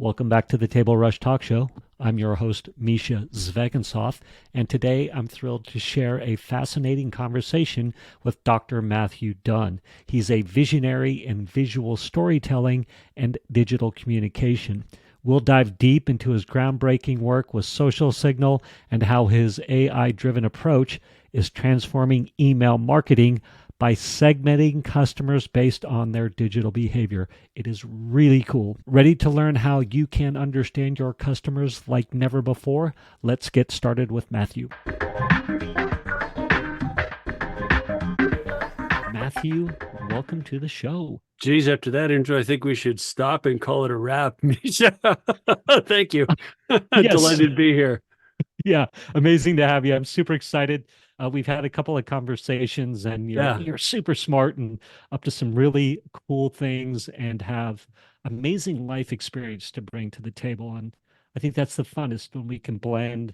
Welcome back to the Table Rush Talk Show. I'm your host, Misha Zvegenshoff, and today I'm thrilled to share a fascinating conversation with Dr. Matthew Dunn. He's a visionary in visual storytelling and digital communication. We'll dive deep into his groundbreaking work with Social Signal and how his AI-driven approach is transforming email marketing by segmenting customers based on their digital behavior. It is really cool. Ready to learn how you can understand your customers like never before? Let's get started with Matthew. Matthew, welcome to the show. Geez, after that intro, I think we should stop and call it a wrap, Misha. Thank you. Yes. Delighted to be here. Yeah, amazing to have you. I'm super excited. We've had a couple of conversations, and you're super smart and up to some really cool things, and have amazing life experience to bring to the table. And I think that's the funnest when we can blend,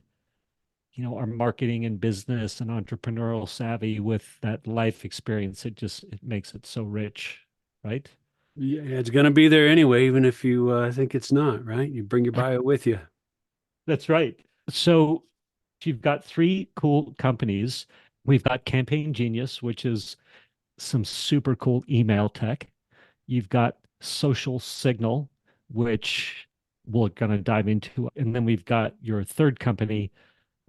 our marketing and business and entrepreneurial savvy with that life experience. It makes it so rich, right? Yeah, it's going to be there anyway, even if you think it's not, right? You bring your bio with you. That's right. So you've got three cool companies. We've got Campaign Genius, which is some super cool email tech. You've got Social Signal, which we're going to dive into. And then we've got your third company.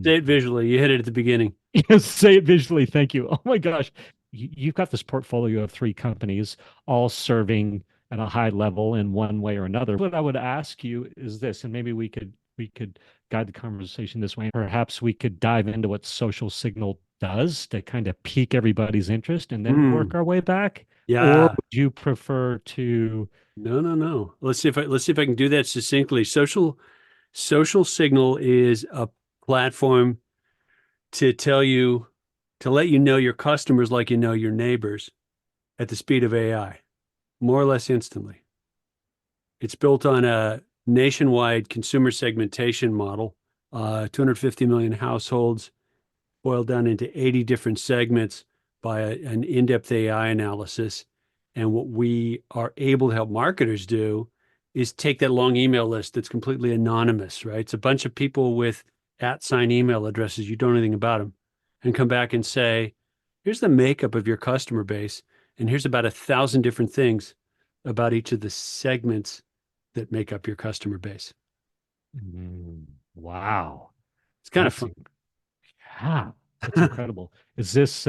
Say it visually. You hit it at the beginning. Say it visually. Thank you. Oh my gosh. You've got this portfolio of three companies all serving at a high level in one way or another. What I would ask you is this, and maybe we could guide the conversation this way. Perhaps we could dive into what Social Signal does to kind of pique everybody's interest and then work our way back. Or Yeah. would you prefer to? No. Let's see if I can do that succinctly. Social Signal is a platform to let you know your customers like you know your neighbors at the speed of AI, more or less instantly. It's built on a nationwide consumer segmentation model, 250 million households boiled down into 80 different segments by an in-depth AI analysis. And what we are able to help marketers do is take that long email list that's completely anonymous, right? It's a bunch of people with @ email addresses. You don't know anything about them, and come back and say, here's the makeup of your customer base, and here's about 1,000 different things about each of the segments that make up your customer base. Wow. It's kind of fun. Yeah, that's incredible. Is this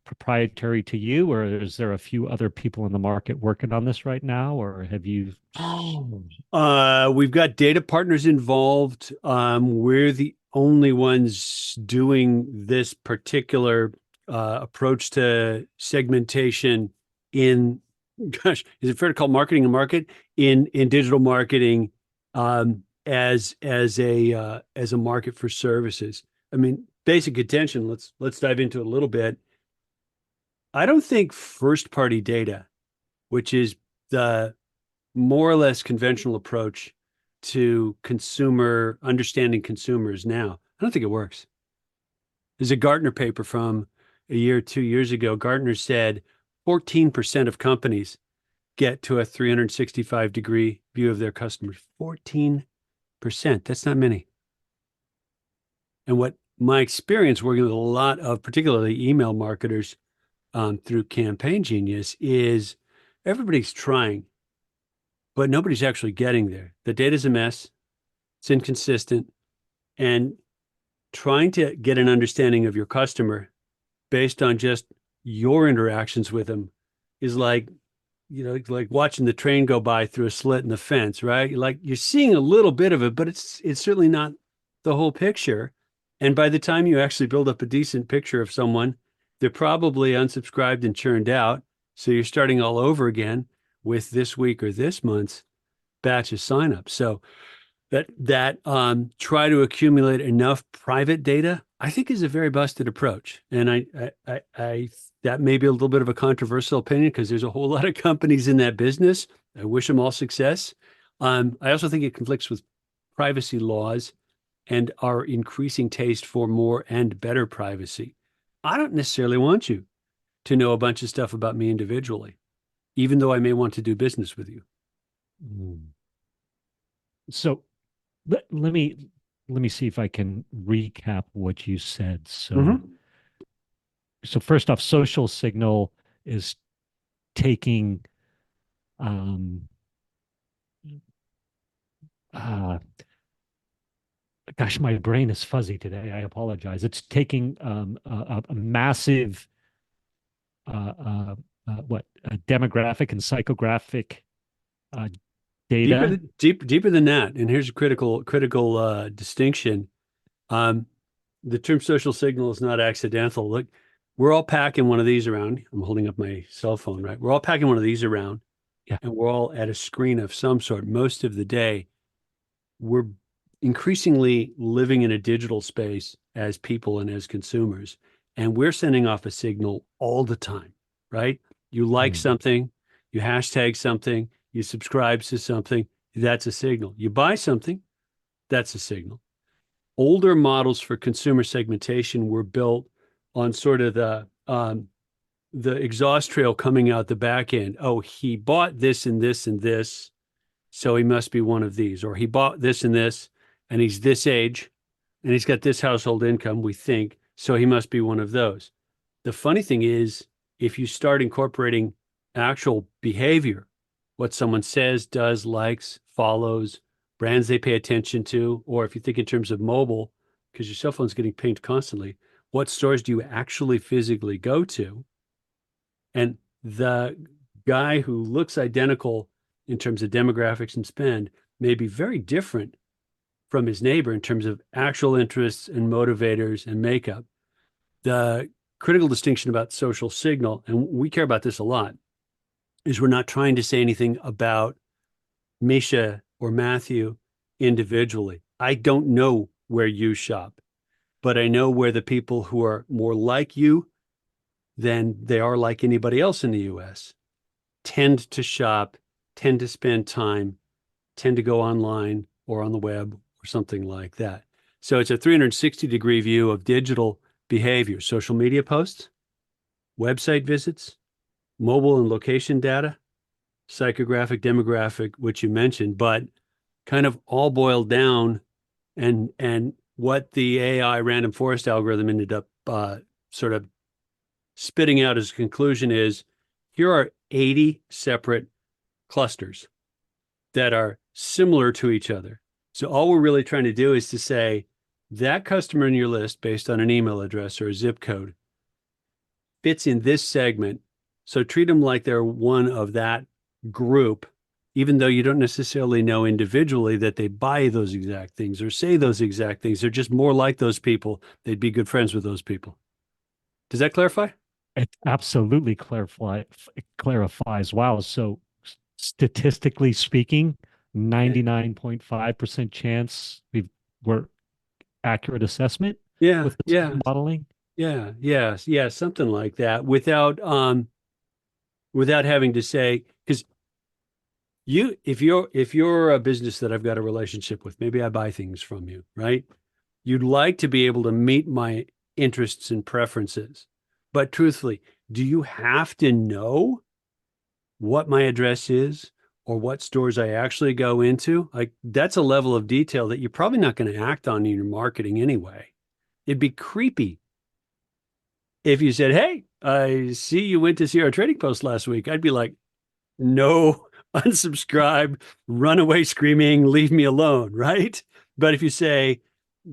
proprietary to you, or is there a few other people in the market working on this right now, or have you? We've got data partners involved. We're the only ones doing this particular approach to segmentation in, gosh, is it fair to call marketing a market in digital marketing as a market for services? I mean, basic attention. Let's dive into it a little bit. I don't think first-party data, which is the more or less conventional approach to understanding consumers now, I don't think it works. There's a Gartner paper from a year or 2 years ago. Gartner said 14% of companies get to a 365-degree view of their customers. 14%. That's not many. And what my experience working with a lot of particularly email marketers through Campaign Genius is everybody's trying, but nobody's actually getting there. The data's a mess. It's inconsistent. And trying to get an understanding of your customer based on just your interactions with them is like watching the train go by through a slit in the fence, right? Like you're seeing a little bit of it, but it's certainly not the whole picture. And by the time you actually build up a decent picture of someone, they're probably unsubscribed and churned out. So you're starting all over again with this week or this month's batch of signups. So that try to accumulate enough private data, I think, is a very busted approach. And I that may be a little bit of a controversial opinion because there's a whole lot of companies in that business. I wish them all success. I also think it conflicts with privacy laws and our increasing taste for more and better privacy. I don't necessarily want you to know a bunch of stuff about me individually, even though I may want to do business with you. So let me see if I can recap what you said. Hmm. So first off, social signal is taking um uh gosh, my brain is fuzzy today. I apologize. It's taking a massive demographic and psychographic uh, data. Deeper than that. And here's a critical distinction. Um, the term social signal is not accidental. Look, we're all packing one of these around. I'm holding up my cell phone, right? We're all packing one of these around, Yeah. and we're all at a screen of some sort most of the day. We're increasingly living in a digital space as people and as consumers, and we're sending off a signal all the time, right? You like Mm. something, you hashtag something, you subscribe to something, that's a signal. You buy something, that's a signal. Older models for consumer segmentation were built on sort of the exhaust trail coming out the back end. Oh, he bought this and this and this, so he must be one of these. Or he bought this and this, and he's this age, and he's got this household income, we think, so he must be one of those. The funny thing is, if you start incorporating actual behavior, what someone says, does, likes, follows, brands they pay attention to, or if you think in terms of mobile, because your cell phone's getting pinged constantly, what stores do you actually physically go to? And the guy who looks identical in terms of demographics and spend may be very different from his neighbor in terms of actual interests and motivators and makeup. The critical distinction about social signal, and we care about this a lot, is we're not trying to say anything about Misha or Matthew individually. I don't know where you shop, but I know where the people who are more like you than they are like anybody else in the US tend to shop, tend to spend time, tend to go online or on the web or something like that. So it's a 360-degree view of digital behavior, social media posts, website visits, mobile and location data, psychographic, demographic, which you mentioned, but kind of all boiled down and what the AI random forest algorithm ended up sort of spitting out as a conclusion is here are 80 separate clusters that are similar to each other. So all we're really trying to do is to say that customer in your list based on an email address or a zip code fits in this segment. So treat them like they're one of that group, even though you don't necessarily know individually that they buy those exact things or say those exact things. They're just more like those people. They'd be good friends with those people. Does that clarify? It absolutely clarifies. Wow. So statistically speaking, 99.5% chance we're accurate assessment Yeah, with this yeah, modeling. yeah, something like that without having to say, because if you're a business that I've got a relationship with, maybe I buy things from you, right? You'd like to be able to meet my interests and preferences. But truthfully, do you have to know what my address is or what stores I actually go into? Like that's a level of detail that you're probably not going to act on in your marketing anyway. It'd be creepy if you said, "Hey, I see you went to see our trading post last week." I'd be like, "No, unsubscribe, run away screaming, leave me alone," right? But if you say,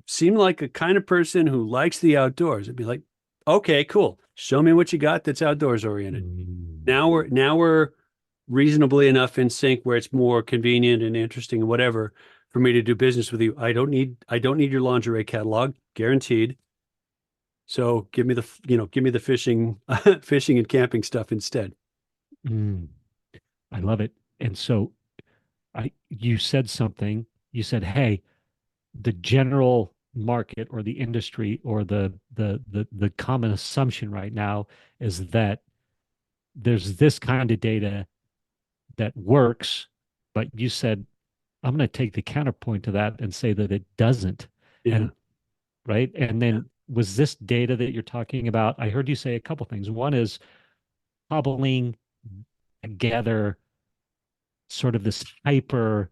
"Seem like a kind of person who likes the outdoors," it'd be like, "Okay, cool. Show me what you got that's outdoors oriented." Mm. Now we're reasonably enough in sync where it's more convenient and interesting and whatever for me to do business with you. I don't need your lingerie catalog, guaranteed. So give me the fishing, fishing and camping stuff instead. Mm. I love it. And so you said something. You said, "Hey, the general market or the industry or the common assumption right now is that there's this kind of data that works," but you said, "I'm going to take the counterpoint to that and say that it doesn't." Yeah, And right. And yeah, then was this data that you're talking about? I heard you say a couple things. One is cobbling together sort of this hyper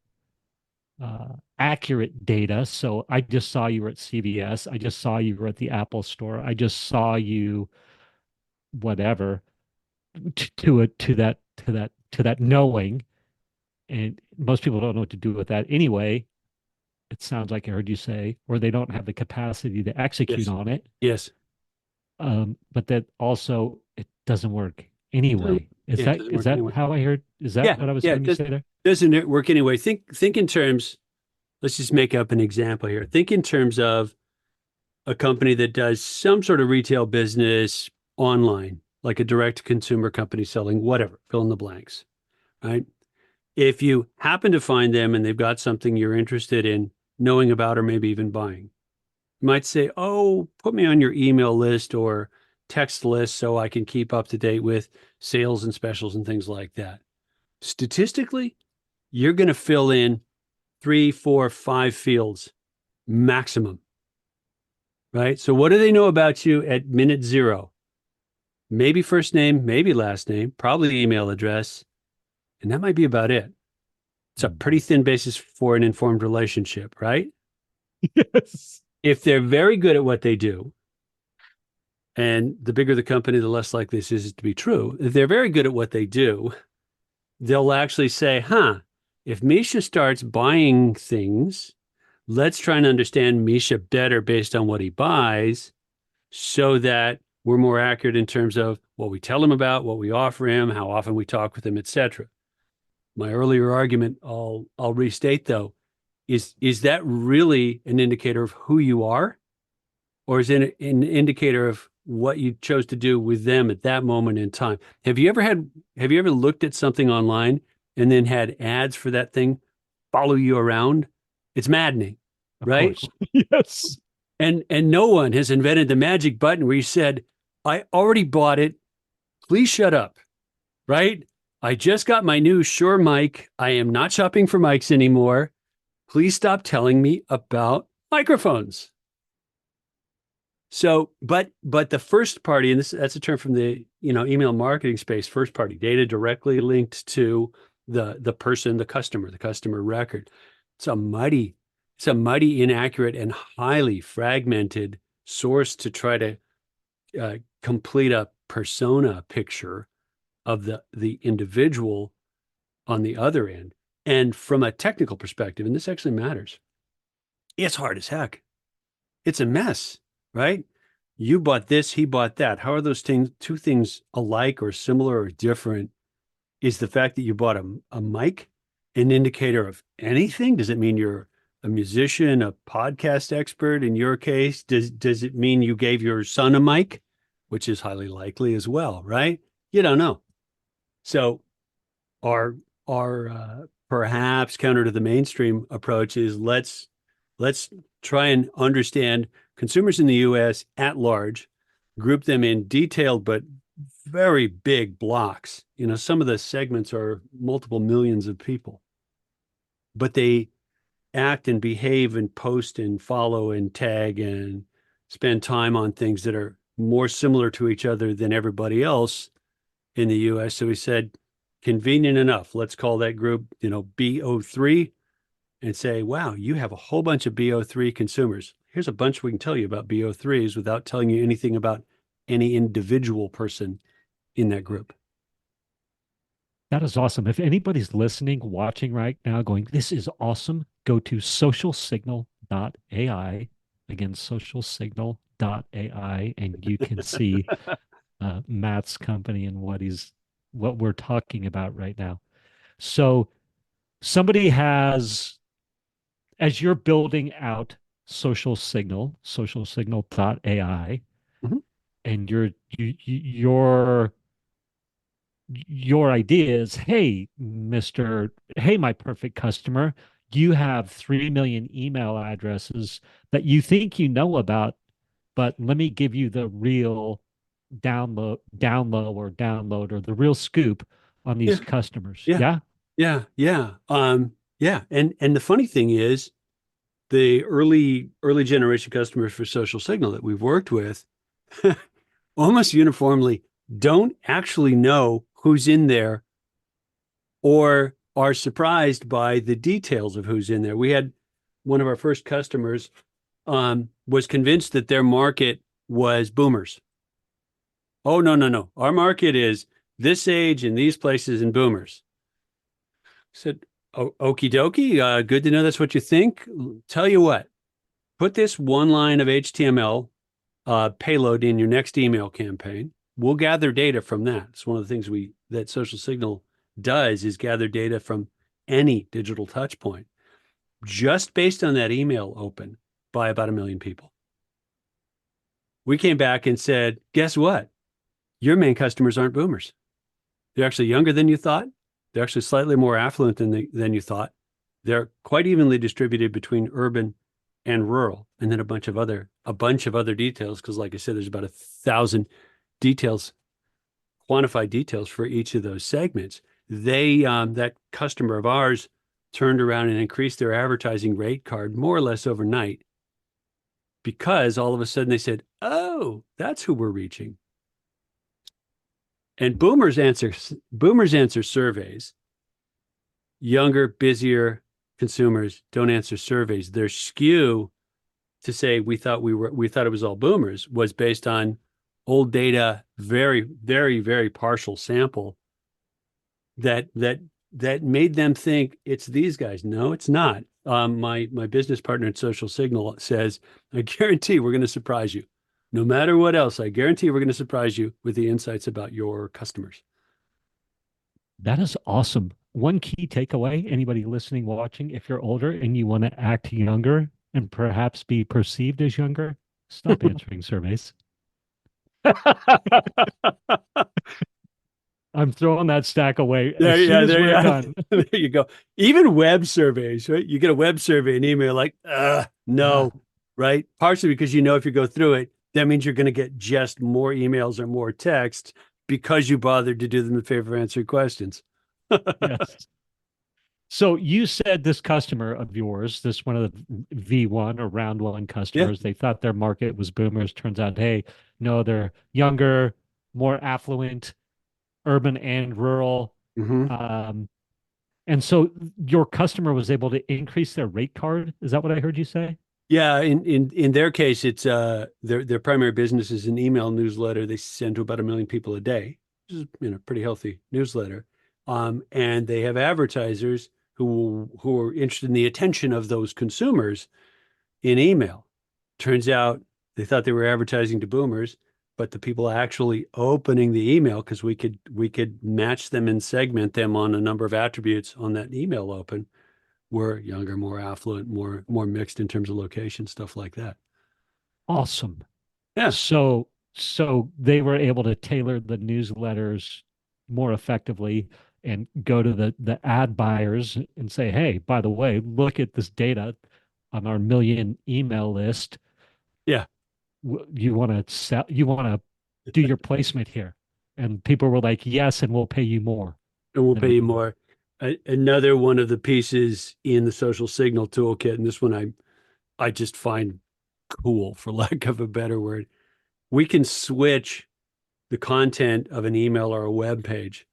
accurate data. So I just saw you were at CVS. I just saw you were at the Apple store. I just saw you whatever to that knowing. And most people don't know what to do with that anyway. It sounds like I heard you say, or they don't have the capacity to execute Yes. on it. Yes. But that also it doesn't work Doesn't- anyway. Yeah, it doesn't Is work that anyway. how I heard? Is that Yeah. what I was Yeah. hearing you say there? Doesn't it work anyway? Think in terms, let's just make up an example here. Think in terms of a company that does some sort of retail business online, like a direct consumer company selling whatever, fill in the blanks, right? If you happen to find them and they've got something you're interested in knowing about or maybe even buying, you might say, oh, put me on your email list or text list so I can keep up to date with sales and specials and things like that. Statistically, you're going to fill in 3, 4, 5 fields maximum, right? So what do they know about you at minute zero? Maybe first name, maybe last name, probably email address, and that might be about it. It's a pretty thin basis for an informed relationship, right? Yes. If they're very good at what they do, and the bigger the company, the less likely this is to be true. If they're very good at what they do, they'll actually say, huh, if Misha starts buying things, let's try and understand Misha better based on what he buys so that we're more accurate in terms of what we tell him about, what we offer him, how often we talk with him, etc. My earlier argument, I'll restate though, is that really an indicator of who you are, or is it an indicator of what you chose to do with them at that moment in time? Have you ever looked at something online and then had ads for that thing follow you around? It's maddening, Of right? course. Yes. And no one has invented the magic button where you said, I already bought it. Please shut up, right? I just got my new Shure mic. I am not shopping for mics anymore. Please stop telling me about microphones. So, but the first party, and that's a term from the email marketing space, first party data directly linked to the person, the customer record. It's a mighty, it's a mighty inaccurate and highly fragmented source to try to complete a persona picture of the individual on the other end. And from a technical perspective, and this actually matters, it's hard as heck. It's a mess, right? You bought this, he bought that. How are those two things alike or similar or different? Is the fact that you bought a mic an indicator of anything? Does it mean you're a musician, a podcast expert in your case? Does it mean you gave your son a mic, which is highly likely as well, right? You don't know. So our perhaps counter to the mainstream approach is let's try and understand consumers in the U.S. at large, group them in detailed but very big blocks. Some of the segments are multiple millions of people, but they act and behave and post and follow and tag and spend time on things that are more similar to each other than everybody else in the US. So we said, convenient enough. Let's call that group, BO3 and say, wow, you have a whole bunch of BO3 consumers. Here's a bunch we can tell you about BO3s without telling you anything about any individual person in that group. That is awesome. If anybody's listening, watching right now, going, this is awesome, go to socialsignal.ai. Again, socialsignal.ai, and you can see Matt's company and what we're talking about right now. So somebody has, as you're building out socialsignal.ai, Mhm. and your idea is, hey, my perfect customer, you have 3 million email addresses that you think you know about, but let me give you the real download or the real scoop on Yeah, these customers. yeah, Yeah. yeah. Yeah. And the funny thing is, the early generation customers for Social Signal that we've worked with almost uniformly don't actually know who's in there or are surprised by the details of who's in there. We had one of our first customers was convinced that their market was boomers. Oh, no, no, no. Our market is this age in these places and boomers. I said, oh, okie dokie. Good to know that's what you think. Tell you what, put this one line of HTML payload in your next email campaign. We'll gather data from that. It's one of the things that Social Signal does is gather data from any digital touch point just based on that email open by about 1 million people. We came back and said, guess what? Your main customers aren't boomers. They're actually younger than you thought. They're actually slightly more affluent than you thought. They're quite evenly distributed between urban and rural, and then a bunch of other details. Because, like I said, there's about 1,000 details, quantified details for each of those segments. That customer of ours turned around and increased their advertising rate card more or less overnight because all of a sudden they said, "Oh, that's who we're reaching." And boomers answer surveys. Younger, busier consumers don't answer surveys. Their skew to say we thought it was all boomers was based on old data, very, very, very partial sample that made them think it's these guys. No, it's not. My business partner at Social Signal says, I guarantee we're going to surprise you. No matter what else, I guarantee we're going to surprise you with the insights about your customers. That is awesome. One key takeaway, anybody listening, watching, if you're older and you want to act younger and perhaps be perceived as younger, stop answering surveys. I'm throwing that stack away as soon as we're done. There you go. Even web surveys, right? You get a web survey, an email like, no, right? Partially because if you go through it, that means you're going to get just more emails or more text because you bothered to do them the favor of answering questions. Yes. So you said this customer of yours, this one of the V1 or round one Yeah. customers, they thought their market was boomers. Turns out, hey, no, they're younger, more affluent, urban and rural. Mm-hmm. Um, and so your customer was able to increase their rate card. Is that what I heard you say? Yeah, in their case, it's their primary business is an email newsletter they send to about 1 million people a day, which is pretty healthy newsletter. And they have advertisers who are interested in the attention of those consumers in email. Turns out they thought they were advertising to boomers, but the people actually opening the email, because we could match them and segment them on a number of attributes on that email open, were younger, more affluent, more mixed in terms of location, stuff like that. Awesome. Yeah, So they were able to tailor the newsletters more effectively and go to the ad buyers and say, hey, by the way, look at this data on our million email list. yeah, You want to sell, you want to do your placement here. And people were like, yes, and we'll pay you more. and we'll And pay you more. Another one of the pieces in the social signal toolkit, and this one I just find cool, for lack of a better word. We can switch the content of an email or a web page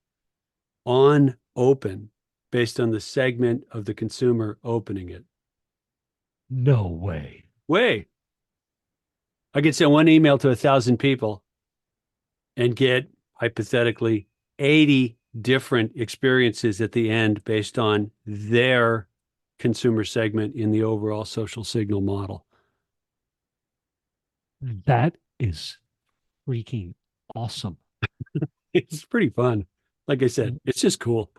on open based on the segment of the consumer opening it. no way. Wait, I could send one email to 1,000 people and get hypothetically 80 different experiences at the end based on their consumer segment in the overall social signal model. That is freaking awesome. It's pretty fun. Like I said, it's just cool.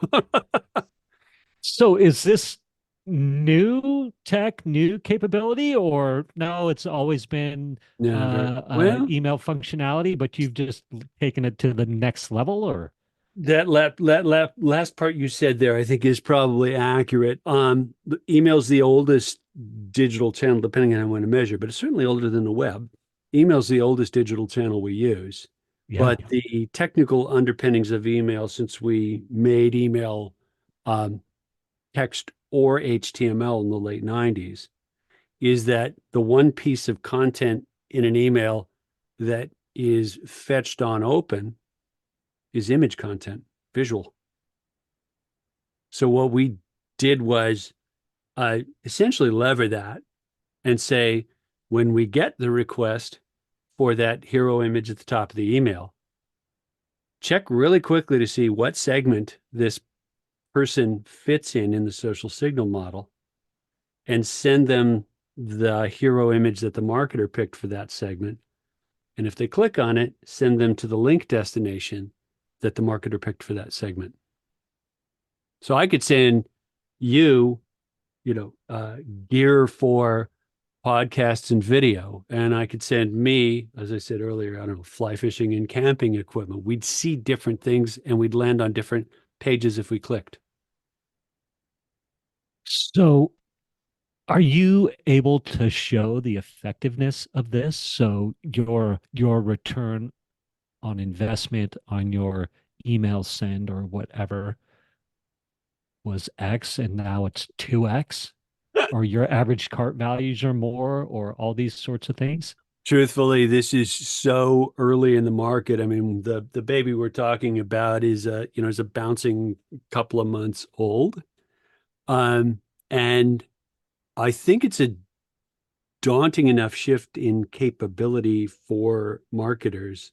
So is this new tech, new capability, or no, it's always been Yeah, very well. email functionality, but you've just taken it to the next level, or That last part you said there, I think, is probably accurate. Email's the oldest digital channel, depending on how you want to measure, but it's certainly older than the web. Email's the oldest digital channel we use. yeah. But the technical underpinnings of email, since we made email um, text or HTML in the late 90s, is that the one piece of content in an email that is fetched on open is image content, visual. So what we did was essentially lever that and say, when we get the request for that hero image at the top of the email, check really quickly to see what segment this person fits in the social signal model and send them the hero image that the marketer picked for that segment. And if they click on it, send them to the link destination that the marketer picked for that segment. So I could send you, gear for podcasts and video, and I could send me, as I said earlier, I don't know, fly fishing and camping equipment. We'd see different things and we'd land on different pages if we clicked. So are you able to show the effectiveness of this? So your return on investment on your email send or whatever was X and now it's 2X, or your average cart values are more, or all these sorts of things? Truthfully, this is so early in the market. I mean, the baby we're talking about is a bouncing couple of months old. Um, and I think it's a daunting enough shift in capability for marketers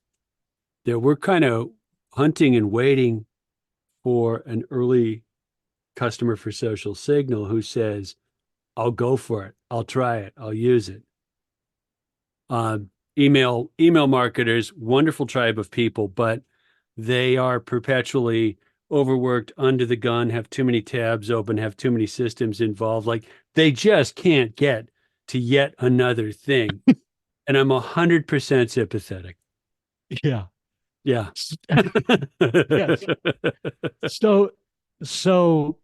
that we're kind of hunting and waiting for an early customer for social signal who says, I'll go for it. I'll try it. I'll use it. Email marketers, wonderful tribe of people, but they are perpetually overworked, under the gun, have too many tabs open, have too many systems involved. Like they just can't get to yet another thing. And I'm 100% sympathetic. Yeah. Yeah. Yes. So so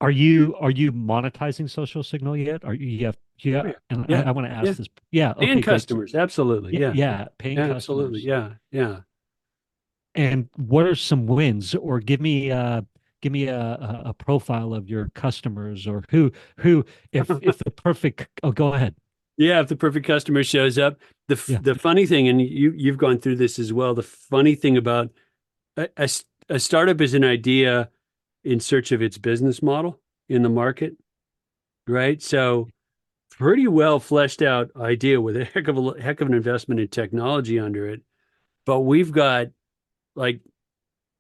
are you monetizing social signal yet? Are you have Oh, yeah, yeah. and Yeah. I want to Yeah. ask this. Yeah, And okay, good. customers. Absolutely. Yeah, Yeah. yeah, paying Yeah. Absolutely. customers. Yeah. Yeah. And what are some wins? Or give me a profile of your customers, or who if the perfect, oh, go ahead. Yeah, if the perfect customer shows up, Yeah. the funny thing, and you've gone through this as well. The funny thing about a startup is an idea in search of its business model in the market, right? So pretty well fleshed out idea with a heck of an investment in technology under it. But we've got like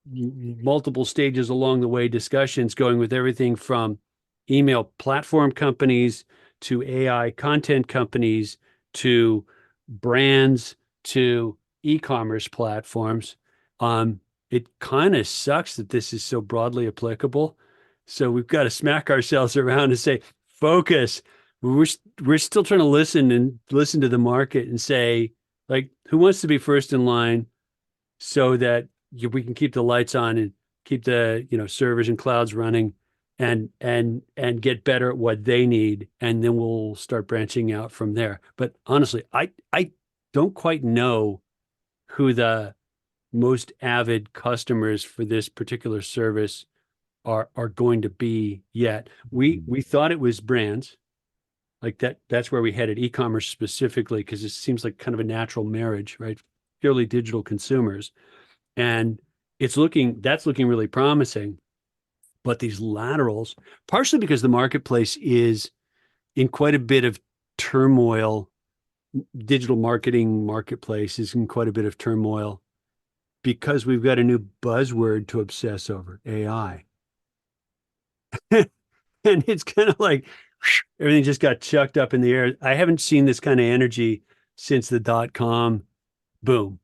multiple stages along the way, discussions going with everything from email platform companies to AI content companies to brands to e-commerce platforms. It kind of sucks that this is so broadly applicable. So we've got to smack ourselves around and say, focus. We're we're still trying to listen to the market and say, like, who wants to be first in line so that we can keep the lights on and keep the servers and clouds running and get better at what they need, and then we'll start branching out from there. But honestly, I don't quite know who the most avid customers for this particular service are going to be yet. We thought it was brands like that. That's where we headed, e-commerce specifically, because it seems like kind of a natural marriage, right? Purely digital consumers. And that's looking really promising. But these laterals, partially because the marketplace is in quite a bit of turmoil, digital marketing marketplace is in quite a bit of turmoil because we've got a new buzzword to obsess over, AI. And it's kind of like everything just got chucked up in the air. I haven't seen this kind of energy since the dot-com boom.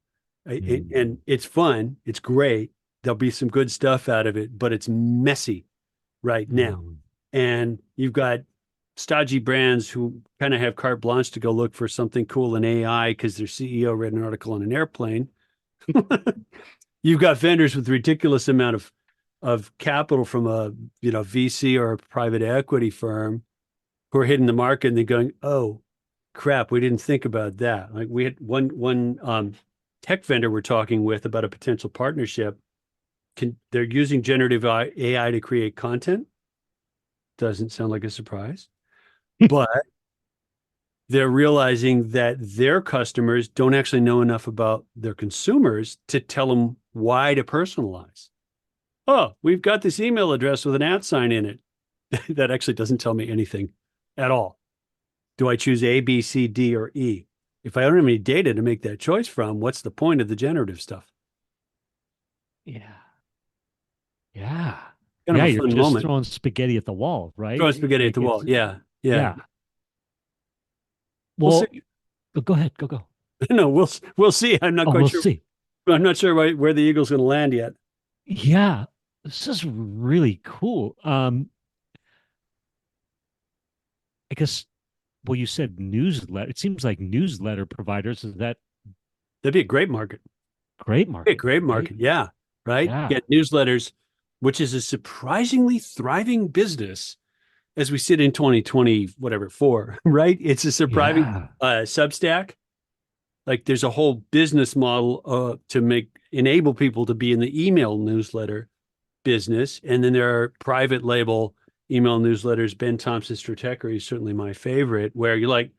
Mm. And it's fun. It's great. There'll be some good stuff out of it, but it's messy right now. Mm. And you've got stodgy brands who kind of have carte blanche to go look for something cool in AI because their CEO read an article on an airplane. You've got vendors with ridiculous amount of capital from a VC or a private equity firm who are hitting the market and they're going, oh crap, we didn't think about that. Like we had one tech vendor we're talking with about a potential partnership. They're using generative AI to create content. Doesn't sound like a surprise, but they're realizing that their customers don't actually know enough about their consumers to tell them why to personalize. oh, we've got this email address with an @ sign in it. That actually doesn't tell me anything at all. Do I choose A, B, C, D, or E? If I don't have any data to make that choice from, what's the point of the generative stuff? Yeah. Yeah. Kind of Yeah, a you're fun just moment. throwing spaghetti at the wall, right? Throwing spaghetti at Like the wall. it's Yeah, yeah. yeah. We'll see. Well, go ahead, go. No, we'll see. I'm not Oh, quite we'll sure. see. I'm not sure where the Eagle's going to land yet. Yeah, this is really cool. I guess well, you said newsletter. It seems like newsletter providers is that That'd be a great market. great Be a market, great right? market. Yeah, right. Yeah, Get newsletters, which is a surprisingly thriving business as we sit in 2020, whatever, four, right? It's a surprising yeah, Substack. Like there's a whole business model to enable people to be in the email newsletter business. And then there are private label email newsletters. Ben Thompson Stratechery is certainly my favorite, where you're like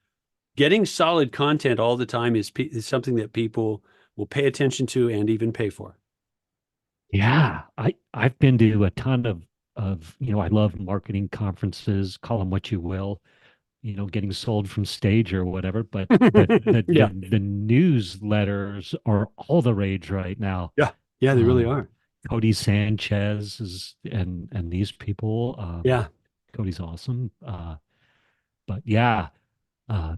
getting solid content all the time is something that people will pay attention to and even pay for. yeah. I've been to a ton of I love marketing conferences, call them what you will, getting sold from stage or whatever, but the the Yeah. the newsletters are all the rage right now. Yeah. Yeah, they really Um, are. Cody Sanchez and these people. Yeah. Cody's awesome. But yeah, uh,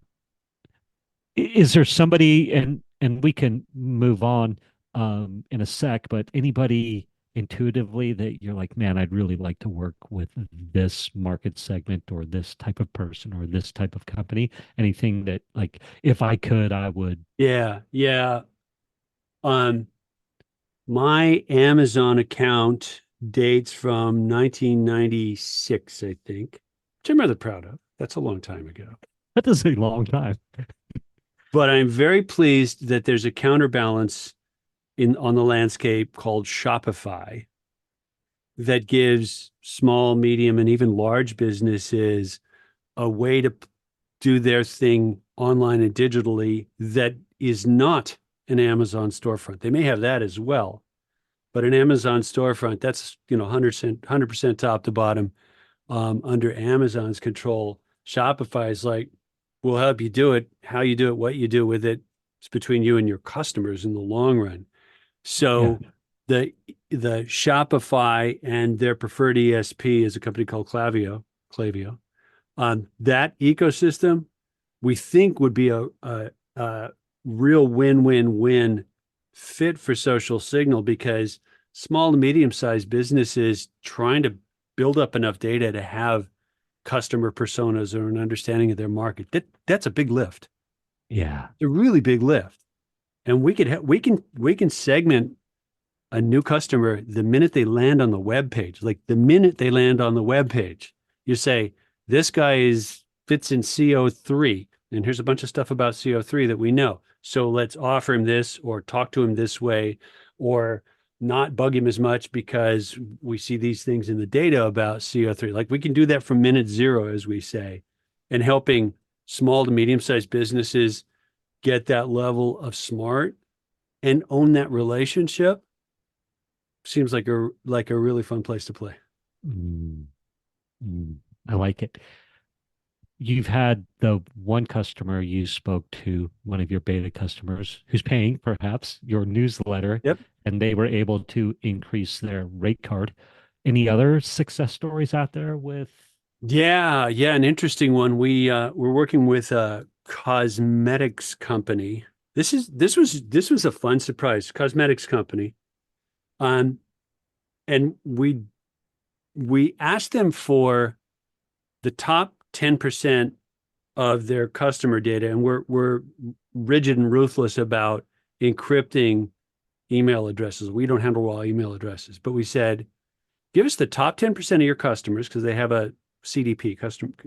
is there somebody and we can move on in a sec, but anybody intuitively that you're like, man, I'd really like to work with this market segment or this type of person or this type of company? Anything that like if I could, I would. Yeah. Yeah. Um, my Amazon account dates from 1996, I think, which I'm rather proud of. That's a long time ago. That is a long time. But I'm very pleased that there's a counterbalance in on the landscape called Shopify that gives small, medium, and even large businesses a way to do their thing online and digitally that is not an Amazon storefront. They may have that as well, but an Amazon storefront, that's 100% top to bottom under Amazon's control. Shopify is like, we'll help you do it. How you do it, what you do with it, it's between you and your customers in the long run. Yeah. So the the Shopify and their preferred ESP is a company called Klaviyo. That ecosystem we think would be a real win-win-win fit for Social Signal because small to medium-sized businesses trying to build up enough data to have customer personas or an understanding of their market, that's a big lift. Yeah. It's a really big lift. And we can segment a new customer the minute they land on the web page. Like the minute they land on the web page, you say, this guy fits in CO3. And here's a bunch of stuff about CO3 that we know. So let's offer him this or talk to him this way or not bug him as much because we see these things in the data about CO3. Like we can do that from minute zero, as we say, and helping small to medium sized businesses get that level of smart and own that relationship seems like a really fun place to play. Mm, mm, I like it. You've had the one customer you spoke to, one of your beta customers, who's paying perhaps your newsletter, Yep. and they were able to increase their rate card. Any other success stories out there with? Yeah, yeah, an interesting one. We're working with a cosmetics company. This was a fun surprise. Cosmetics company. Um, and we asked them for the top 10% of their customer data, and we're rigid and ruthless about encrypting email addresses. We don't handle raw email addresses, but we said, give us the top 10% of your customers because they have a CDP,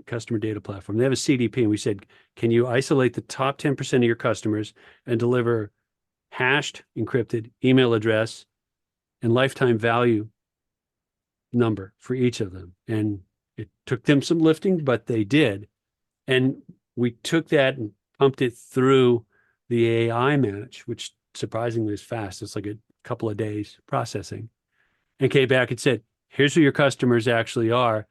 customer data platform. They have a CDP, and we said, can you isolate the top 10% of your customers and deliver hashed, encrypted email address and lifetime value number for each of them? And it took them some lifting, but they did. And we took that and pumped it through the AI manage, which surprisingly is fast. It's like a couple of days processing. and came back and said, here's who your customers actually are.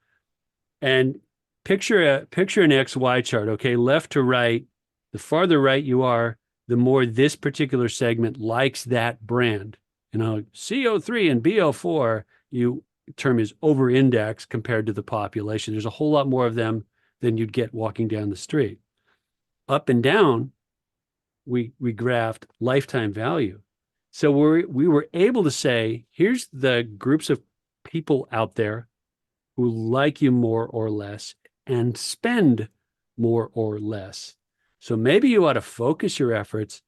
And picture an XY chart, okay? Left to right, the farther right you are, the more this particular segment likes that brand. CO3 and BO4, you term is over index compared to the population. There's a whole lot more of them than you'd get walking down the street. Up and down, we graphed lifetime value. So we were able to say, here's the groups of people out there who like you more or less and spend more or less. So maybe you ought to focus your efforts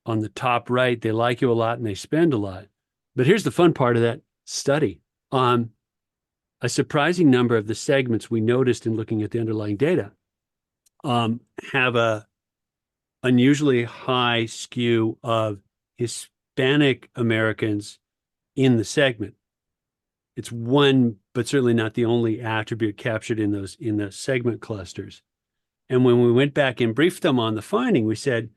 on the top right. They like you a lot and they spend a lot. But here's the fun part of that study. A surprising number of the segments we noticed in looking at the underlying data have a unusually high skew of Hispanic Americans in the segment. It's one, but certainly not the only attribute captured in the segment clusters. And when we went back and briefed them on the finding, we said,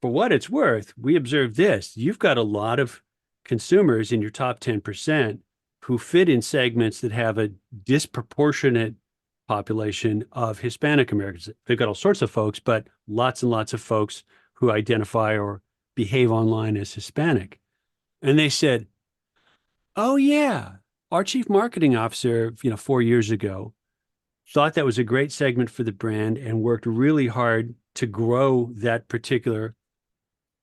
for what it's worth, we observed this. You've got a lot of consumers in your top 10% who fit in segments that have a disproportionate population of Hispanic Americans. They've got all sorts of folks, but lots and lots of folks who identify or behave online as Hispanic. And they said, oh, yeah, our chief marketing officer, 4 years ago, thought that was a great segment for the brand and worked really hard to grow that particular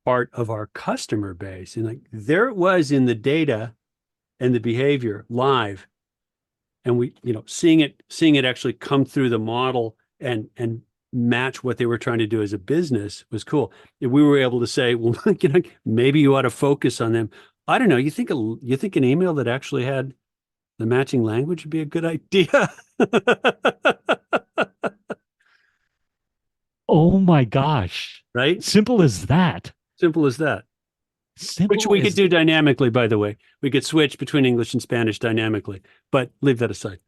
part of our customer base. And there it was in the data and the behavior live. And we, seeing it actually come through the model and match what they were trying to do as a business was cool. If we were able to say, well, maybe you ought to focus on them. I don't know. You think an email that actually had the matching language would be a good idea? Oh my gosh. Right? Simple as that. Simple as that. Which Simple we could as do dynamically, by the way. We could switch between English and Spanish dynamically, but leave that aside.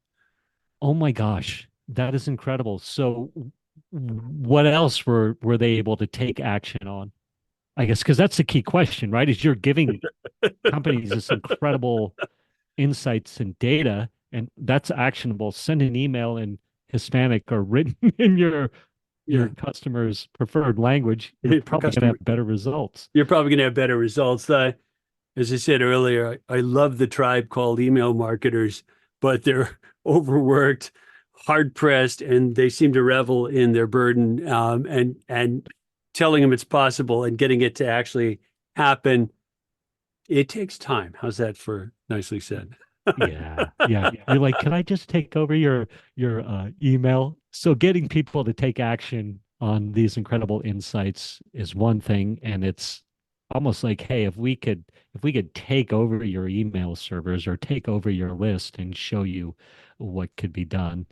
Oh my gosh. That is incredible. So what else were they able to take action on? I guess because that's the key question, right? Is you're giving companies this incredible insights and data, and that's actionable. Send an email in Hispanic or written in your Yeah. customer's preferred language. You're probably going to Customer, have better results. you're probably going to have better results. As I said earlier, I love the tribe called email marketers, but they're overworked, hard pressed, and they seem to revel in their burden. And telling them it's possible and getting it to actually happen, it takes time. How's that for nicely said? Yeah, yeah. You're like, can I just take over your email? So getting people to take action on these incredible insights is one thing, and it's almost like, hey, if we could take over your email servers or take over your list and show you what could be done,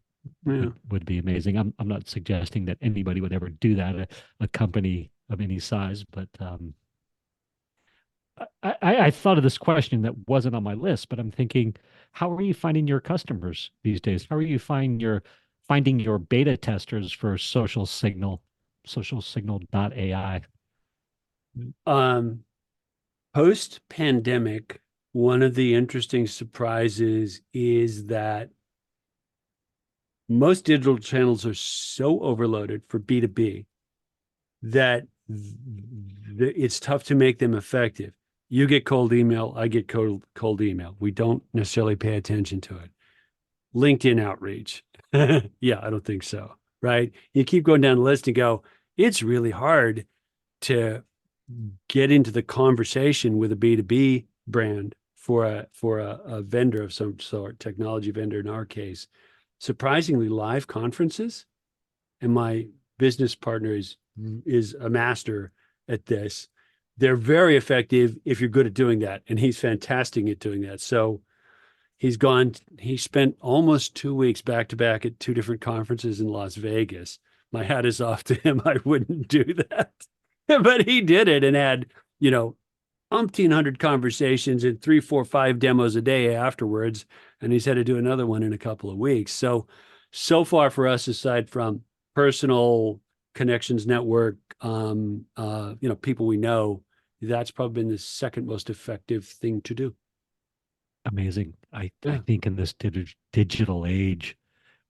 Yeah. would be amazing. I'm not suggesting that anybody would ever do that, a company of any size, but I thought of this question that wasn't on my list, but I'm thinking, how are you finding your customers these days? How are you finding your beta testers for social signal.ai? Um, Post pandemic, one of the interesting surprises is that most digital channels are so overloaded for B2B that it's tough to make them effective. You get cold email, I get cold email. We don't necessarily pay attention to it. LinkedIn outreach. Yeah, I don't think so. Right. You keep going down the list and go, it's really hard to get into the conversation with a B2B brand for a vendor of some sort, technology vendor in our case. Surprisingly, live conferences, and my business partner is a master at this. They're very effective if you're good at doing that, and he's fantastic at doing that. So he spent almost 2 weeks back to back at two different conferences in Las Vegas. My hat is off to him. I wouldn't do that. But he did it and had, 1,500 conversations and 3, 4, 5 demos a day afterwards. And he said to do another one in a couple of weeks. So far for us, aside from personal connections network, people we know, that's probably been the second most effective thing to do. Amazing. I Yeah, think in this digital age,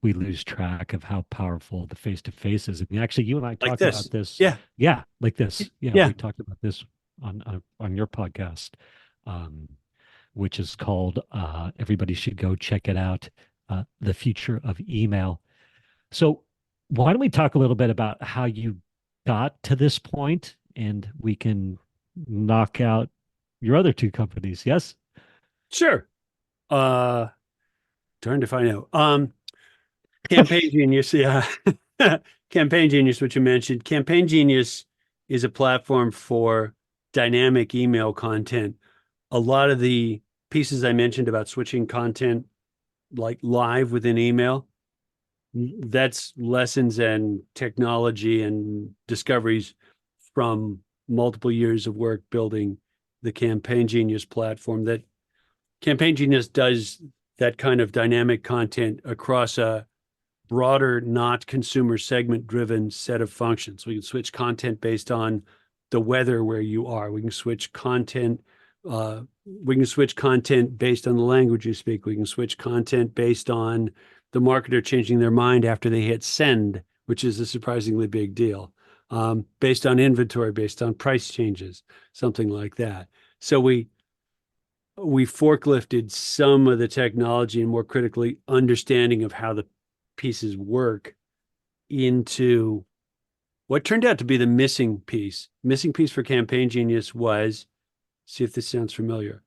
we lose track of how powerful the face to face is. And actually, you and I like talked this. about this. Yeah, Yeah, like this. Yeah, yeah. we talked about this on your podcast, um, which is called Everybody Should Go Check It Out, The Future of Email. So, why don't we talk a little bit about how you got to this point, and we can knock out your other two companies? Yes. Sure. Uh, Trying to find out. Campaign Genius, yeah. Campaign Genius, which you mentioned. Campaign Genius is a platform for dynamic email content. A lot of the pieces I mentioned about switching content like live within email, that's lessons and technology and discoveries from multiple years of work building the Campaign Genius platform. That Campaign Genius does that kind of dynamic content across a broader, not consumer segment driven set of functions. We can switch content based on the weather where you are. We can switch content based on the language you speak. We can switch content based on the marketer changing their mind after they hit send, which is a surprisingly big deal. Based on inventory, based on price changes, something like that. So we forklifted some of the technology and more critically understanding of how the pieces work into what turned out to be the missing piece. Missing piece for Campaign Genius was, see if this sounds familiar.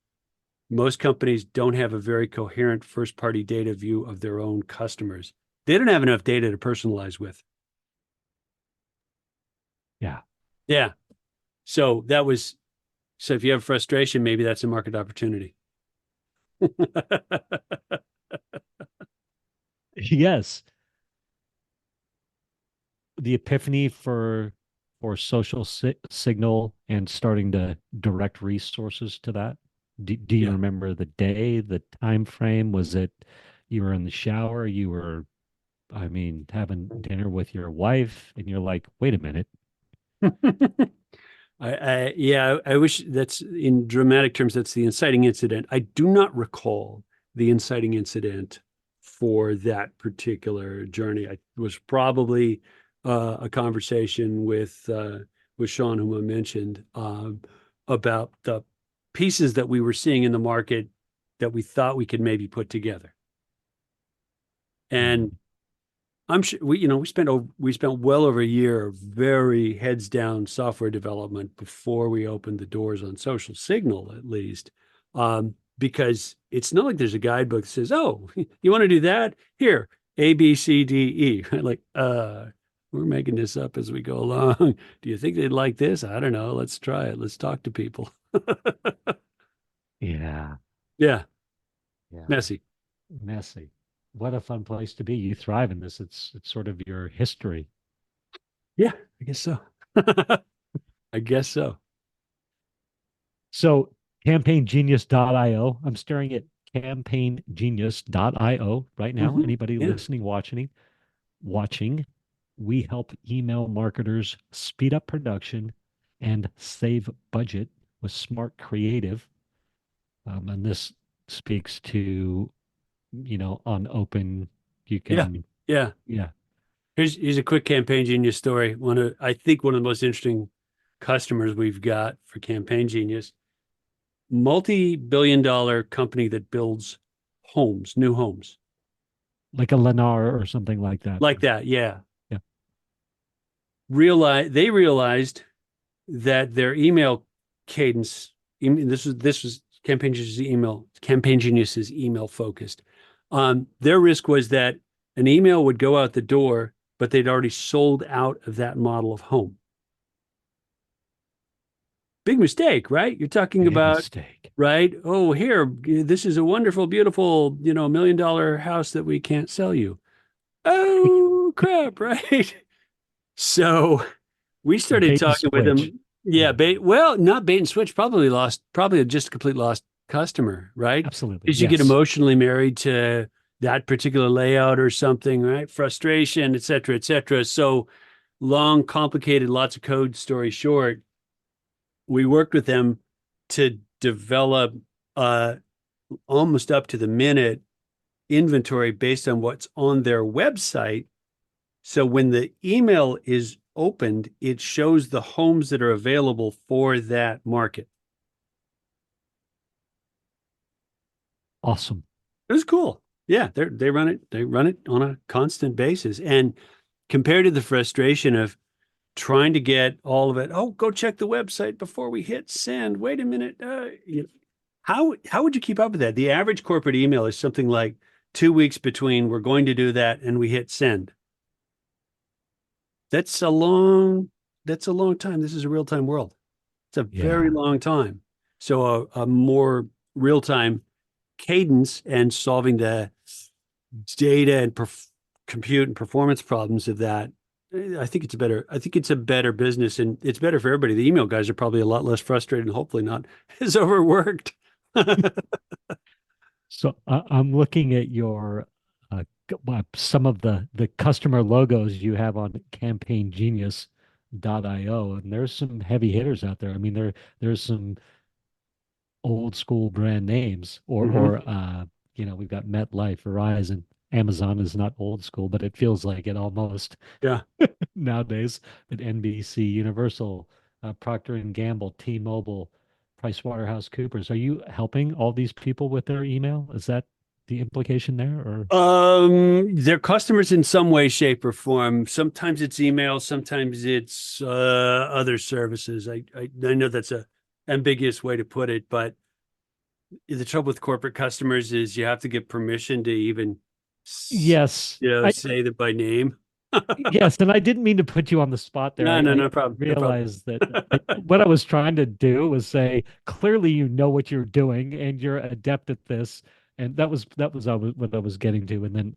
Most companies don't have a very coherent first party data view of their own customers. They don't have enough data to personalize with. Yeah. Yeah. So so if you have frustration, maybe that's a market opportunity. Yes. The epiphany for social signal and starting to direct resources to that. Do you Yeah. remember the day, the time frame? Was it you were in the shower, you were, I mean, having dinner with your wife, and you're like, wait a minute. I wish that's in dramatic terms, that's the inciting incident. I do not recall the inciting incident for that particular journey. It was probably a conversation with Sean, whom I mentioned, about the pieces that we were seeing in the market that we thought we could maybe put together. Mm, And I'm sure we spent well over a year of very heads down software development before we opened the doors on social signal, at least, because it's not like there's a guidebook that says, "Oh, you want to do that? Here, A, B, C, D, E." Like, we're making this up as we go along. Do you think they'd like this? I don't know. Let's try it. Let's talk to people. yeah. Yeah, Yeah. messy. Messy. What a fun place to be. You thrive in this. It's sort of your history. Yeah, I guess so. I guess so. So campaigngenius.io. I'm staring at campaigngenius.io right now. Anybody Yeah, listening, watching, we help email marketers speed up production and save budget with smart creative. And this speaks to, on open, you yeah, can, yeah. yeah, Here's a quick Campaign Genius story. I think one of the most interesting customers we've got for Campaign Genius, multi-billion-dollar company that builds homes, new homes. like a Lennar or something like that. Like that, yeah. Yeah. They realized that their email cadence, this was Campaign Genius's email focused. Their risk was that an email would go out the door, but they'd already sold out of that model of home. Big mistake, right? You're talking Big about, mistake. right? Oh, here, this is a wonderful, beautiful, $1 million house that we can't sell you. Oh, crap, right? So we started Bait and talking with switch. him. Yeah, Yeah, not bait and switch, probably just a complete lost customer, right? absolutely. Because you get Yes. emotionally married to that particular layout or something, right? Frustration, et cetera, et cetera. So long, complicated, lots of code story short, we worked with them to develop a almost up to the minute inventory based on what's on their website. So when the email is opened, it shows the homes that are available for that market. Awesome. It was cool. Yeah, they run it on a constant basis. And compared to the frustration of trying to get all of it, oh, go check the website before we hit send. Wait a minute. How would you keep up with that? The average corporate email is something like 2 weeks between we're going to do that and we hit send. That's a long that's a long time. This is a real-time world. It's a very Yeah. long time. So a more real-time cadence and solving the data and compute and performance problems of that. I think it's a better business and it's better for everybody. The email guys are probably a lot less frustrated and hopefully not as overworked. So I'm looking at your some of the customer logos you have on CampaignGenius.io, and there's some heavy hitters out there. I mean, there's some old school brand names, Mhm. we've got MetLife, Verizon, Amazon is not old school, but it feels like it almost Yeah. nowadays. At NBC, Universal, Procter and Gamble, T-Mobile, PricewaterhouseCoopers. Are you helping all these people with their email? Is that the implication there, or? They're customers in some way, shape, or form. Sometimes it's email, sometimes it's other services. I know that's a ambiguous way to put it, but the trouble with corporate customers is you have to get permission to even, Yes, say that by name. yes, and I didn't mean to put you on the spot there. No, no, I no problem. No problem. realized that what I was trying to do was say, clearly you know what you're doing and you're adept at this, and that was what I was getting to. And then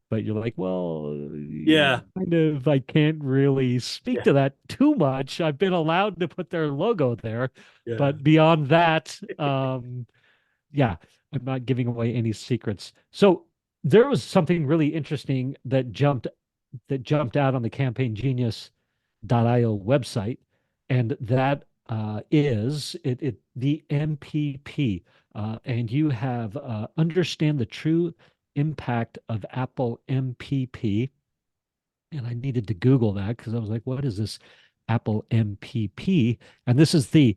but you're like, well, Yeah, kind of, I can't really speak yeah, to that too much. I've been allowed to put their logo there, yeah, but beyond that, yeah, I'm not giving away any secrets. So there was something really interesting that jumped out on the CampaignGenius.io website, and that is the MPP, and you have understand the true impact of Apple MPP, and I needed to Google that because I was like, what is this Apple MPP? And this is the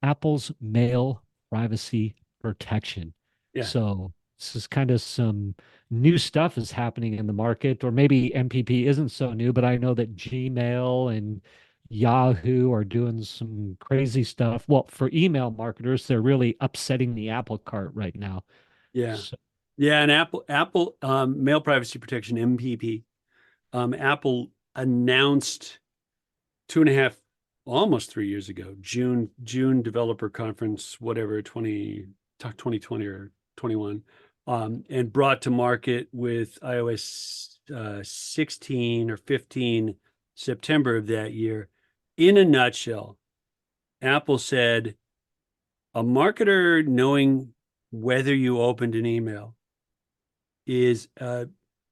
Apple's mail privacy protection. yeah, So this is kind of some new stuff is happening in the market, or maybe MPP isn't so new, but I know that Gmail and Yahoo are doing some crazy stuff. Well, for email marketers, they're really upsetting the apple cart right now. yeah, So, yeah. And Apple mail privacy protection MPP. Apple announced 2.5, almost 3 years ago, June developer conference, whatever, 2020 or 21, and brought to market with iOS 16 or 15 September of that year. In a nutshell, Apple said a marketer knowing whether you opened an email is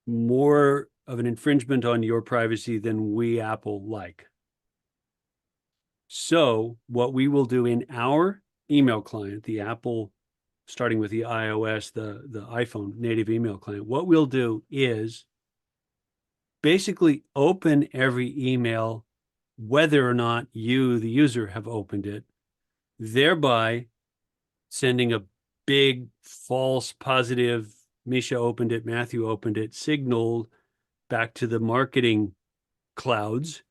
more of an infringement on your privacy than we Apple like. So what we will do in our email client, the Apple, starting with the iOS, the iPhone native email client, what we'll do is basically open every email, whether or not you, the user, have opened it, thereby sending a big false positive, Misha opened it, Matthew opened it, signal back to the marketing clouds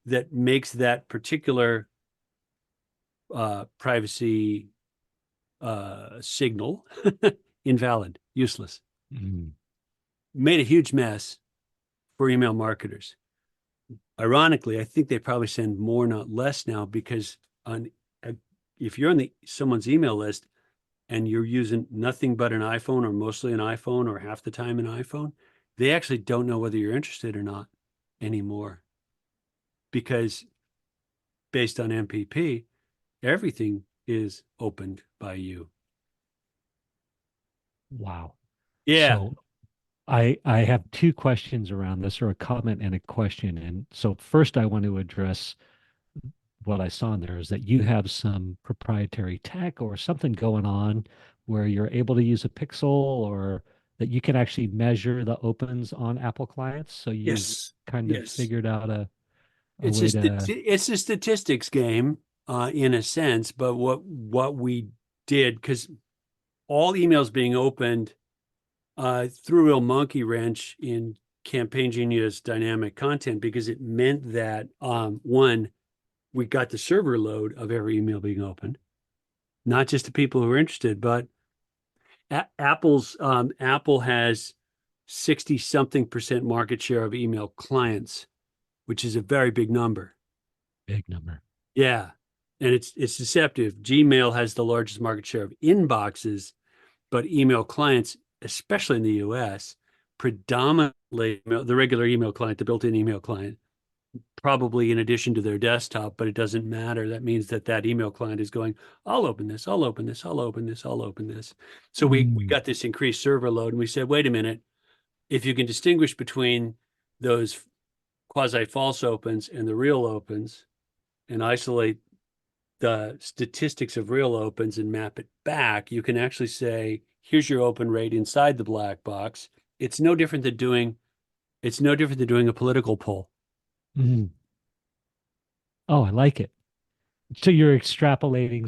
that makes that particular privacy signal invalid, useless. mm, Made a huge mess for email marketers. Ironically, I think they probably send more, not less now, because on if you're on someone's email list and you're using nothing but an iPhone or mostly an iPhone or half the time an iPhone, they actually don't know whether you're interested or not anymore because based on MPP, everything is opened by you. wow. Yeah. So I have two questions around this, or a comment and a question. And so first I want to address what I saw in there is that you have some proprietary tech or something going on where you're able to use a pixel or that you can actually measure the opens on Apple clients. So you've Yes. kind of Yes. figured out a way to, It's a statistics game, in a sense, but what we did, because all emails being opened threw a real monkey wrench in Campaign Genius dynamic content, because it meant that one, we got the server load of every email being opened, not just the people who are interested, but Apple has 60 something percent market share of email clients, which is a very big number. big number. Yeah. And it's deceptive. Gmail has the largest market share of inboxes, but email clients, especially in the US, predominantly the regular email client, the built-in email client, probably in addition to their desktop, but it doesn't matter. That means that that email client is going, I'll open this, I'll open this, I'll open this, I'll open this. So we Mm, got this increased server load, and we said, wait a minute, if you can distinguish between those quasi false opens and the real opens and isolate the statistics of real opens and map it back, you can actually say, here's your open rate inside the black box. It's no different than doing a political poll. mm. Oh, I like it. So you're extrapolating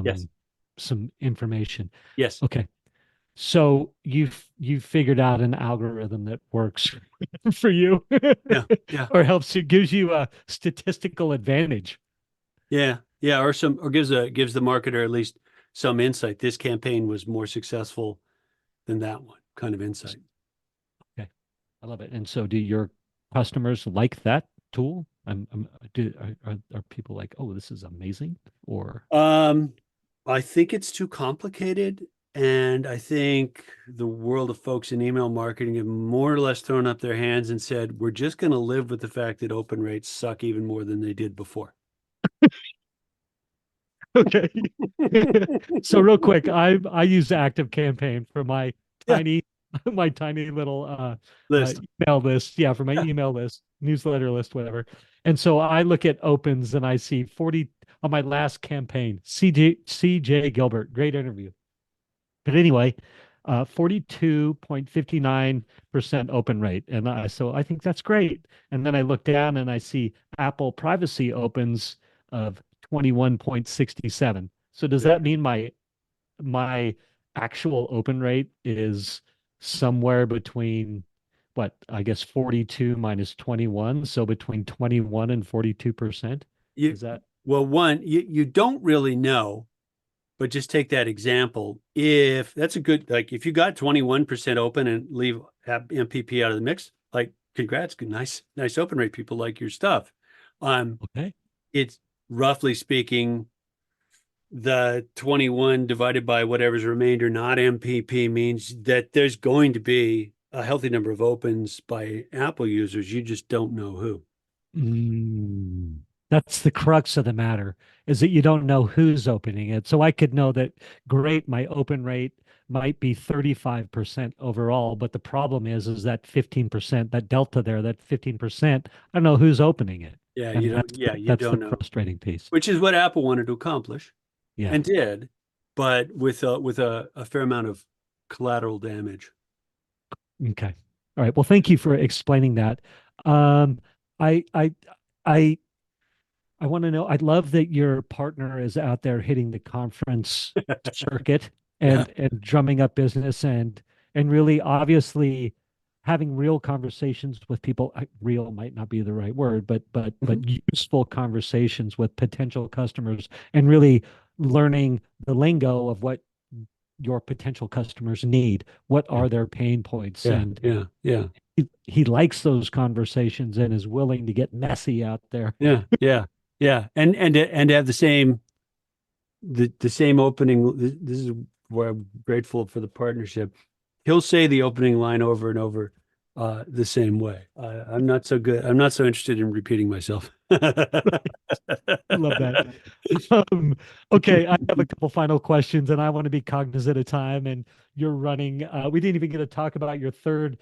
Yes. some information. Yes. Okay. So you've figured out an algorithm that works for you Yeah. Yeah. or helps you gives you a statistical advantage. Yeah. Yeah. Or gives the marketer at least some insight. This campaign was more successful than that one, kind of insight. Okay. I love it. And so do your customers like that tool? Are people like, oh, this is amazing? Or Um, I think it's too complicated. And I think the world of folks in email marketing have more or less thrown up their hands and said, we're just going to live with the fact that open rates suck even more than they did before. okay. So real quick, I use Active Campaign for my Yeah. tiny my tiny little List. email list. Yeah, for my Yeah. email list, newsletter list, whatever. And so I look at opens and I see 40 on my last campaign. CJ Gilbert, great interview. But anyway, 42.59% open rate. And so I think that's great. And then I look down and I see Apple privacy opens of 21.67. So does Yeah. that mean my actual open rate is somewhere between what, I guess 42 minus 21, so between 21 and 42%? You, Is that well, one, you don't really know, but just take that example. If that's a good, like, if you got 21% open and leave MPP out of the mix, like, congrats, good, nice open rate. People like your stuff. Um, okay? it's roughly speaking, the 21 divided by whatever's remainder, not MPP, means that there's going to be a healthy number of opens by Apple users. You just don't know who. Mm, that's the crux of the matter, is that you don't know who's opening it. So I could know that, great, my open rate might be 35% overall, but the problem is that 15%, that delta there, that 15%, I don't know who's opening it. Yeah, And you don't. Yeah, you that's the don't know. frustrating piece. Which is what Apple wanted to accomplish Yeah. and did, but with a fair amount of collateral damage. Okay. All right. Well, thank you for explaining that. Um, I I I I want to know, I love that your partner is out there hitting the conference circuit Yeah. and drumming up business and really obviously having real conversations with people. Real might not be the right word, but Mhm. useful conversations with potential customers and really learning the lingo of what your potential customers need. What Yeah. are their pain points? Yeah. And Yeah. Yeah. he likes those conversations and is willing to get messy out there. Yeah. Yeah. Yeah. And to have the same opening. This is where I'm grateful for the partnership. He'll say the opening line over and over the same way. I'm not so good. I'm not so interested in repeating myself. I love that. Um, okay, I have a couple final questions, and I want to be cognizant of time. And you're running. We didn't even get to talk about your third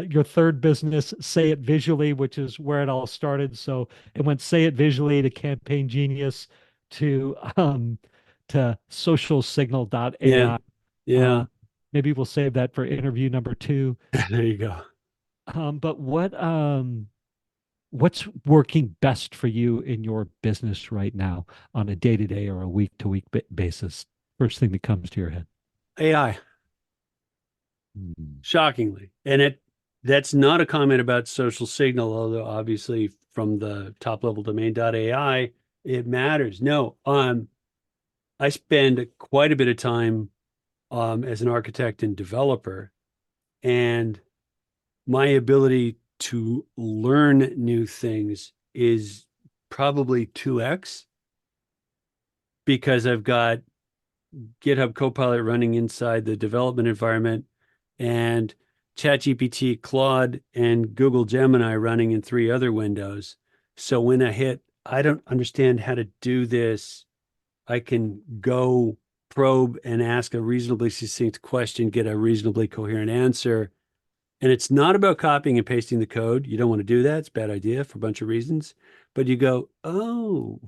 your third business, Say It Visually, which is where it all started. So it went Say It Visually to Campaign Genius to Yeah. socialsignal.ai. Yeah. Uh, Maybe we'll save that for interview number two. There you go. But what's working best for you in your business right now on a day-to-day or a week-to-week basis? First thing that comes to your head. AI, Hmm. shockingly. And that's not a comment about social signal, although obviously from the top level domain.ai, it matters. No, I spend quite a bit of time as an architect and developer, and my ability to learn new things is probably 2x because I've got GitHub Copilot running inside the development environment and ChatGPT, Claude, and Google Gemini running in three other windows. So when I don't understand how to do this, I can go probe and ask a reasonably succinct question, get a reasonably coherent answer. And it's not about copying and pasting the code. You don't want to do that. It's a bad idea for a bunch of reasons. But you go, oh,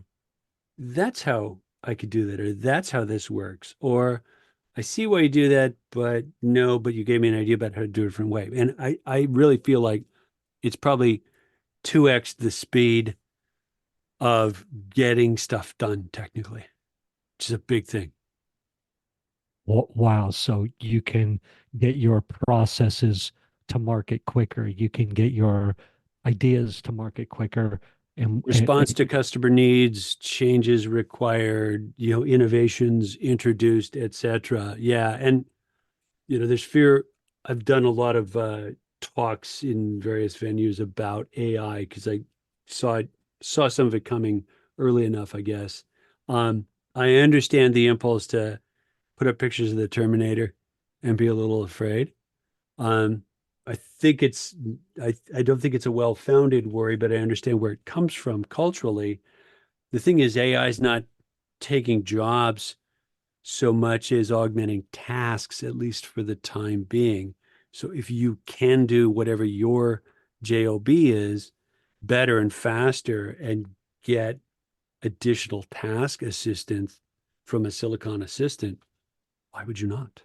that's how I could do that, or that's how this works, or I see why you do that, but no, but you gave me an idea about how to do it a different way. And I really feel like it's probably 2x the speed of getting stuff done technically, which is a big thing. Wow. So you can get your processes to market quicker. You can get your ideas to market quicker. Response to customer needs, changes required, innovations introduced, etc. Yeah, and there's fear. I've done a lot of talks in various venues about AI because I saw saw some of it coming early enough, I guess. Um, I understand the impulse to put up pictures of the Terminator and be a little afraid. Um, I think I don't think it's a well-founded worry, but I understand where it comes from culturally. The thing is, AI is not taking jobs so much as augmenting tasks, at least for the time being. So if you can do whatever your job is better and faster and get additional task assistance from a silicon assistant, why would you not?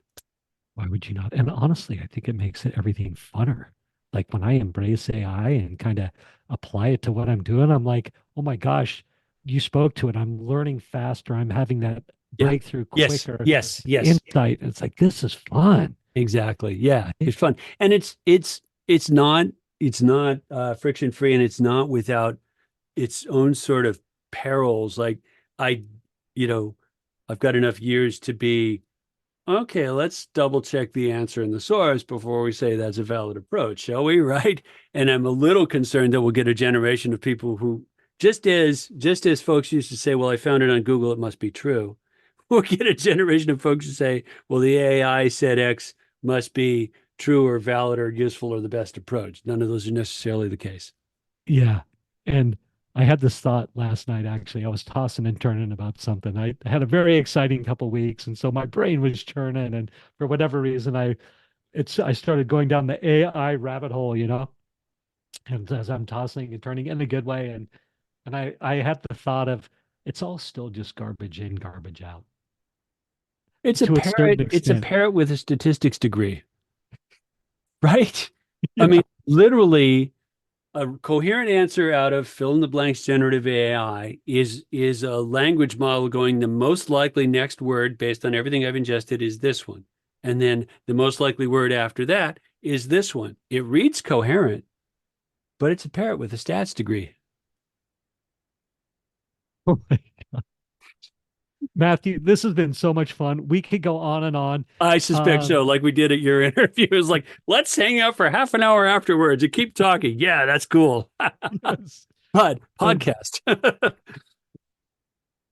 Why would you not? And honestly, I think it makes it everything funner. Like when I embrace AI and kind of apply it to what I'm doing, I'm like, oh my gosh, you spoke to it. I'm learning faster. I'm having that Yeah. breakthrough Yes. quicker Yes. Yes. insight. It's like, this is fun. Exactly. Yeah. It's fun. And it's not friction free, and it's not without its own sort of perils. Like I, you know, I've got enough years to be okay. Let's double check the answer in the source before we say that's a valid approach, shall we? Right? And I'm a little concerned that we'll get a generation of people who just as folks used to say, well, I found it on Google, it must be true. We'll get a generation of folks who say, well, the AI said X must be true or valid or useful or the best approach. None of those are necessarily the case. Yeah. And I had this thought last night, actually. I was tossing and turning about something. I had a very exciting couple weeks. And so my brain was churning. And for whatever reason, I started going down the AI rabbit hole, and as I'm tossing and turning in a good way. And I had the thought of it's all still just garbage in, garbage out to a certain It's a extent. parrot with a statistics degree, right? I Yeah. mean, literally a coherent answer out of fill in the blanks generative AI is a language model going the most likely next word based on everything I've ingested is this one. And then the most likely word after that is this one. It reads coherent, but it's a parrot with a stats degree. Matthew, this has been so much fun. We could go on and on. I suspect Um, so, like we did at your interview. It was like, let's hang out for half an hour afterwards and keep talking. Yeah, that's cool. yes. But Um, podcast.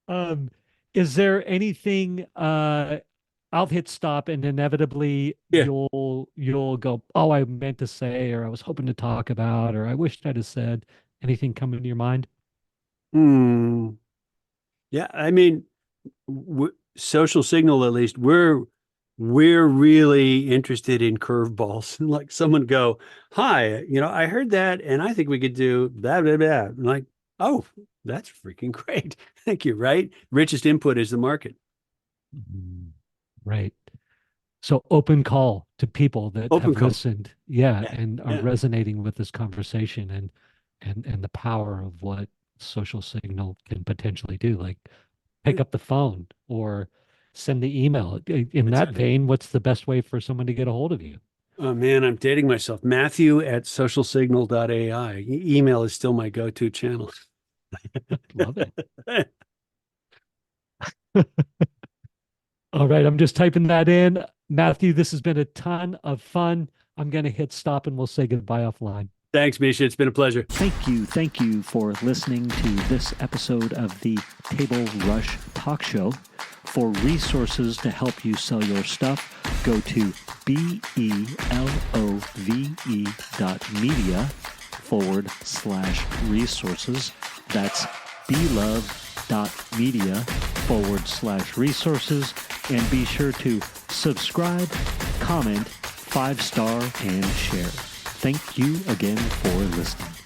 um, is there anything I'll hit stop and inevitably Yeah. you'll go, oh, I meant to say, or I was hoping to talk about, or I wished I'd have said. Anything come into your mind? Yeah, I mean, social signal, at least, we're we're really interested in curveballs. Like someone go, hi, I heard that and I think we could do blah, blah, blah. I'm like, oh, that's freaking great. Thank you. Right. Richest input is the market. Mhm. Right. So open call to people that Open have call. listened, yeah, Yeah. and are Yeah. resonating with this conversation and the power of what social signal can potentially do. Like pick up the phone or send the email. In That's that it. vein, what's the best way for someone to get a hold of you? Oh man, I'm dating myself. Matthew at socialsignal.ai. Email is still my go-to channel. Love it. All right, I'm just typing that in. Matthew, this has been a ton of fun. I'm going to hit stop and we'll say goodbye offline. Thanks, Misha. It's been a pleasure. Thank you for listening to this episode of the Table Rush Talk Show. For resources to help you sell your stuff, go to belove.media/resources. That's belove.media/resources. And be sure to subscribe, comment, 5-star, and share. Thank you again for listening.